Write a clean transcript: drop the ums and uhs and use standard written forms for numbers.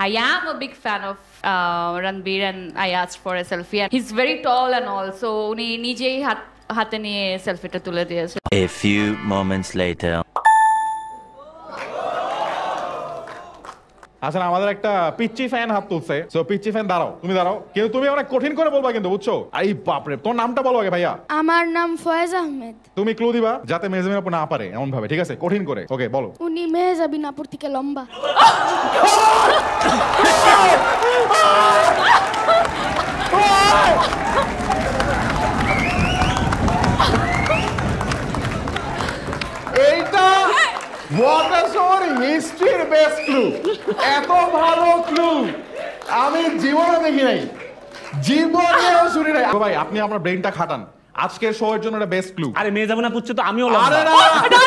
I am a big fan of Ranbir and I asked for a selfie and he's very tall and all, so উনি নিজেই হাতে নিয়ে সেলফিটা তুলে দিয়েছে। A few moments later. আচ্ছা আমাদের একটা পিচ্চি ফ্যান হাত তুলছে, সো পিচ্চি ফ্যান দাঁড়াও, তুমি দাঁড়াও, কিন্তু তুমি অনেক কঠিন করে বলবা কিন্তু, বুঝছো? এই বাপরে, তোমার নামটা বলো আগে ভাইয়া। আমার নাম ফয়েজ আহমেদ। তুমি ক্লু দিবা যাতে মেহজাবিন আপু না পারে এমন ভাবে, ঠিক আছে? কঠিন করে, ওকে বলো। উনি মেহজাবিন আপুর থেকে লম্বা। এইটা ওয়াটার হিস্ট্রির বেস্ট ক্লু, এত ভালো ক্লু আমি জীবনে দেখি নাই, জীবনেও শুনি নাই। ভাই আপনি আপনার ব্রেইনটা খাটান, আজকের শো এর জন্য এটা বেস্ট ক্লু। আরে মেয়ে যাবো না পুচ্ছে তো আমিও আরে লম্বা। না